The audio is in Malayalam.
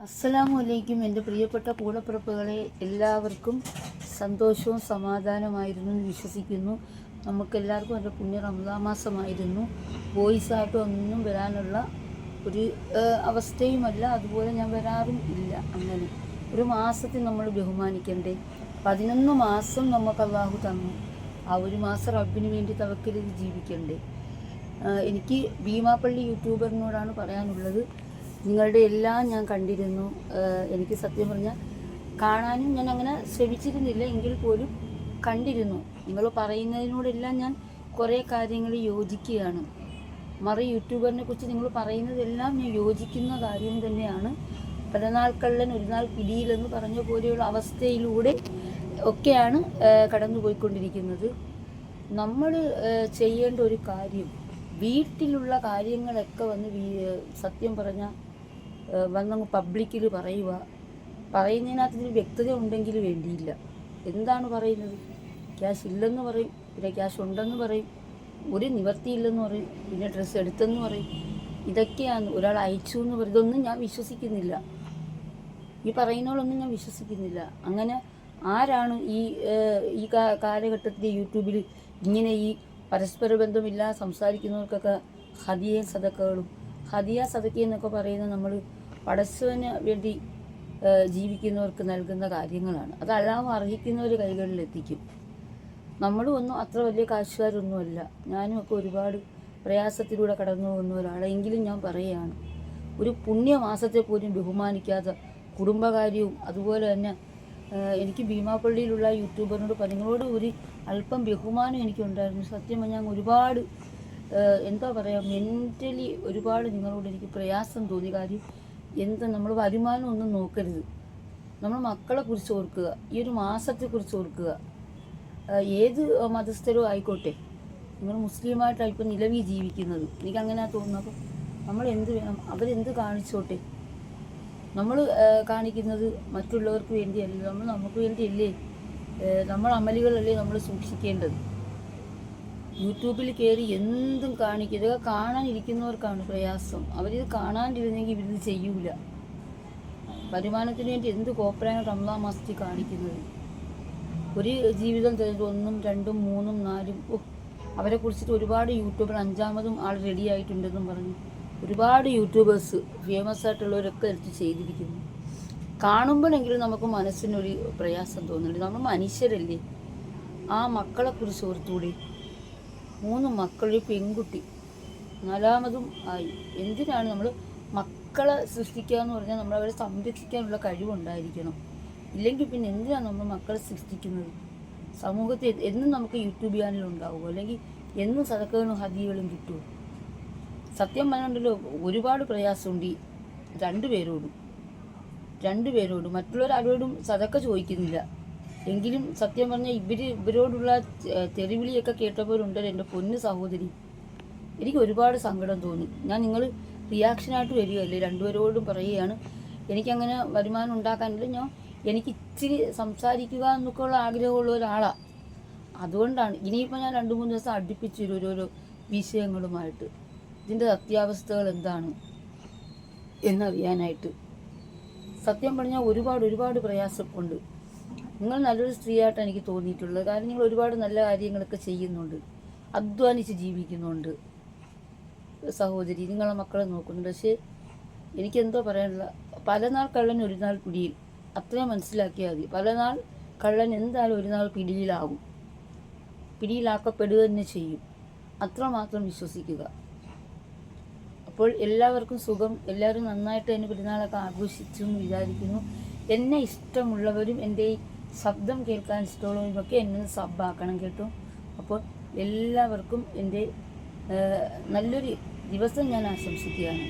അസ്സലാമലൈക്കും. എൻ്റെ പ്രിയപ്പെട്ട കൂടപ്പിറപ്പുകളെ, എല്ലാവർക്കും സന്തോഷവും സമാധാനമായിരുന്നു എന്ന് വിശ്വസിക്കുന്നു. നമുക്കെല്ലാവർക്കും എൻ്റെ പുണ്യ റമദാൻ മാസമായിരുന്നു. വോയിസായിട്ട് ഒന്നും വരാനുള്ള ഒരു അവസ്ഥയുമല്ല, അതുപോലെ ഞാൻ വരാറും ഇല്ല. അങ്ങനെ ഒരു മാസത്തിൽ നമ്മൾ ബഹുമാനിക്കണ്ടേ? 11 മാസം നമുക്ക് അള്ളാഹു തന്നു. ആ ഒരു മാസം റബ്ബിന് വേണ്ടി തവക്കൽ ജീവിക്കണ്ടേ? എനിക്ക് ഭീമാപ്പള്ളി യൂട്യൂബറിനോടാണ് പറയാനുള്ളത്. നിങ്ങളുടെ എല്ലാം ഞാൻ കണ്ടിരുന്നു. എനിക്ക് സത്യം പറഞ്ഞാൽ കാണാനും ഞാൻ അങ്ങനെ ശ്രമിച്ചിരുന്നില്ല, എങ്കിൽ പോലും കണ്ടിരുന്നു. നിങ്ങൾ പറയുന്നതിനോടെല്ലാം ഞാൻ കുറേ കാര്യങ്ങൾ യോജിക്കുകയാണ്. യൂട്യൂബറിനെ കുറിച്ച് നിങ്ങൾ പറയുന്നതെല്ലാം ഞാൻ യോജിക്കുന്ന കാര്യം തന്നെയാണ്. പലനാൾ കള്ളൻ ഒരു നാൾ പിടിയിലെന്ന് പറഞ്ഞ പോലെയുള്ള അവസ്ഥയിലൂടെ ഒക്കെയാണ് കടന്നു പോയിക്കൊണ്ടിരിക്കുന്നത്. നമ്മൾ ചെയ്യേണ്ട ഒരു കാര്യം, വീട്ടിലുള്ള കാര്യങ്ങളൊക്കെ സത്യം പറഞ്ഞാൽ വന്നങ്ങ് പബ്ലിക്കിൽ പറയുന്നതിനകത്ത് ഇതിൽ വ്യക്തത ഉണ്ടെങ്കിൽ വേണ്ടിയില്ല. എന്താണ് പറയുന്നത്? ക്യാഷ് ഇല്ലെന്ന് പറയും, പിന്നെ ക്യാഷ് ഉണ്ടെന്ന് പറയും, ഒരു നിവർത്തിയില്ലെന്ന് പറയും, പിന്നെ ഡ്രസ്സ് എടുത്തെന്ന് പറയും. ഇതൊക്കെയാണ്. ഒരാൾ അയച്ചു എന്ന് പറയും. ഇതൊന്നും ഞാൻ വിശ്വസിക്കുന്നില്ല. ഈ പറയുന്നവളൊന്നും ഞാൻ വിശ്വസിക്കുന്നില്ല. അങ്ങനെ ആരാണ് ഈ കാലഘട്ടത്തിൽ യൂട്യൂബിൽ ഇങ്ങനെ ഈ പരസ്പര ബന്ധമില്ലാതെ സംസാരിക്കുന്നവർക്കൊക്കെ ഹദിയ സദക്ക എന്നൊക്കെ പറയുന്നത് നമ്മൾ പടച്ചവന് വേണ്ടി ജീവിക്കുന്നവർക്ക് നൽകുന്ന കാര്യങ്ങളാണ്. അതെല്ലാം അർഹിക്കുന്നവർ കൈകളിലെത്തിക്കും. നമ്മളും ഒന്നും അത്ര വലിയ കാശുകാരൊന്നുമല്ല. ഞാനും ഒക്കെ ഒരുപാട് പ്രയാസത്തിലൂടെ കടന്നു പോകുന്ന ഒരാളെങ്കിലും ഞാൻ പറയുകയാണ്, ഒരു പുണ്യമാസത്തെ പോലും ബഹുമാനിക്കാത്ത കുടുംബകാര്യവും അതുപോലെ തന്നെ എനിക്ക് ഭീമാപ്പള്ളിയിലുള്ള യൂട്യൂബറിനോട് നിങ്ങളോട് ഒരു അല്പം ബഹുമാനം എനിക്കുണ്ടായിരുന്നു. സത്യം പറഞ്ഞാൽ ഒരുപാട് എന്താ പറയുക, മെൻ്റലി ഒരുപാട് നിങ്ങളോട് എനിക്ക് പ്രയാസം തോന്നി. കാര്യം നമ്മൾ വരുമാനം ഒന്നും നോക്കരുത്. നമ്മൾ മക്കളെ കുറിച്ച് ഓർക്കുക, ഈ ഒരു മാസത്തെക്കുറിച്ച് ഓർക്കുക. ഏത് മതസ്ഥരോ ആയിക്കോട്ടെ, നിങ്ങൾ മുസ്ലിമായിട്ടാണ് ഇപ്പം നിലവിൽ ജീവിക്കുന്നത്, എനിക്കങ്ങനെ തോന്നുന്നു. അപ്പോൾ നമ്മൾ എന്ത് വേണം? അവരെന്ത് കാണിച്ചോട്ടെ. നമ്മൾ കാണിക്കുന്നത് മറ്റുള്ളവർക്ക് വേണ്ടിയല്ല, നമുക്ക് വേണ്ടിയല്ലേ. നമ്മൾ അമലുകളല്ലേ നമ്മൾ സൂക്ഷിക്കേണ്ടത്. യൂട്യൂബിൽ കയറി എന്തും കാണിക്കുക. ഇതൊക്കെ കാണാനിരിക്കുന്നവർക്കാണ് പ്രയാസം. അവരിത് കാണാണ്ടിരുന്നെങ്കിൽ ഇവരിത് ചെയ്യൂല. വരുമാനത്തിന് വേണ്ടി എന്ത് കോപ്പറാണ് റമദാൻ മാസത്തിൽ കാണിക്കുന്നത്. ഒരു ജീവിതം 1, 2, 3, 4 അവരെ കുറിച്ചിട്ട് ഒരുപാട് യൂട്യൂബർ 5-മതും ആൾ റെഡി ആയിട്ടുണ്ടെന്നും പറഞ്ഞു ഒരുപാട് യൂട്യൂബേഴ്സ് ഫേമസ് ആയിട്ടുള്ളവരൊക്കെ എടുത്ത് ചെയ്തിരിക്കുന്നു. കാണുമ്പോഴെങ്കിലും നമുക്ക് മനസ്സിനൊരു പ്രയാസം തോന്നുന്നുണ്ട്. നമ്മൾ മനുഷ്യരല്ലേ. ആ മക്കളെ കുറിച്ച് ഓർത്തൂടെ? 3 മക്കൾ, ഒരു പെൺകുട്ടി, 4-മതും ആയി. എന്തിനാണ് നമ്മൾ മക്കളെ സൃഷ്ടിക്കുക എന്ന് പറഞ്ഞാൽ നമ്മൾ അവരെ സംരക്ഷിക്കാനുള്ള കഴിവുണ്ടായിരിക്കണം. ഇല്ലെങ്കിൽ പിന്നെ എന്തിനാണ് നമ്മൾ മക്കളെ സൃഷ്ടിക്കുന്നത്? സമൂഹത്തിൽ എന്നും നമുക്ക് യൂട്യൂബ് ചാനലുണ്ടാവുമോ? അല്ലെങ്കിൽ എന്നും സദക്കകളും ഹദിയകളും കിട്ടുമോ? സത്യം പറഞ്ഞുണ്ടല്ലോ, ഒരുപാട് പ്രയാസമുണ്ട് ഈ രണ്ടുപേരോടും. മറ്റുള്ളവരാരോടും സദക്ക ചോദിക്കുന്നില്ല. എങ്കിലും സത്യം പറഞ്ഞാൽ ഇവരോടുള്ള തെറിവിളിയൊക്കെ കേട്ടപ്പോഴുണ്ടല്ലോ എൻ്റെ പൊന്ന് സഹോദരി, എനിക്ക് ഒരുപാട് സങ്കടം തോന്നി. നിങ്ങൾ റിയാക്ഷനായിട്ട് വരികയല്ലേ, രണ്ടുപേരോടും പറയുകയാണ്. എനിക്കങ്ങനെ വരുമാനം ഉണ്ടാക്കാനില്ല, എനിക്ക് ഇച്ചിരി സംസാരിക്കുക എന്നൊക്കെയുള്ള ആഗ്രഹമുള്ള ഒരാളാണ്. അതുകൊണ്ടാണ് ഇനിയിപ്പോൾ ഞാൻ 2-3 ദിവസം അടുപ്പിച്ച് ഓരോരോ വിഷയങ്ങളുമായിട്ട് ഇതിൻ്റെ സത്യാവസ്ഥകൾ എന്താണ് എന്നറിയാനായിട്ട്. സത്യം പറഞ്ഞാൽ ഒരുപാട് പ്രയാസമുണ്ട്. നിങ്ങൾ നല്ലൊരു സ്ത്രീയായിട്ടാണ് എനിക്ക് തോന്നിയിട്ടുള്ളത്. കാരണം നിങ്ങൾ ഒരുപാട് നല്ല കാര്യങ്ങളൊക്കെ ചെയ്യുന്നുണ്ട്, അധ്വാനിച്ച് ജീവിക്കുന്നുണ്ട് സഹോദരി. നിങ്ങളെ മക്കളെ നോക്കുന്നുണ്ട്. പക്ഷേ എനിക്കെന്തോ പറയാനുള്ള, പല നാൾ കള്ളൻ ഒരു നാൾ പിടിയിൽ, അത്രയും മനസ്സിലാക്കിയാൽ മതി. പല നാൾ കള്ളൻ എന്തായാലും ഒരു നാൾ പിടിയിലാക്കപ്പെടുക തന്നെ ചെയ്യും. അത്രമാത്രം വിശ്വസിക്കുക. അപ്പോൾ എല്ലാവർക്കും സുഖം. എല്ലാവരും നന്നായിട്ട് തന്നെ പെരുന്നാളൊക്കെ ആഘോഷിച്ചു എന്ന് വിചാരിക്കുന്നു. എന്നെ ഇഷ്ടമുള്ളവരും എൻ്റെ ശബ്ദം കേൾക്കാൻ ഇഷ്ടമുള്ളവരുമൊക്കെ എന്നെ സബ്ബാക്കണം കേട്ടോ. അപ്പോൾ എല്ലാവർക്കും എൻ്റെ നല്ലൊരു ദിവസം ഞാൻ ആശംസിക്കുകയാണ്.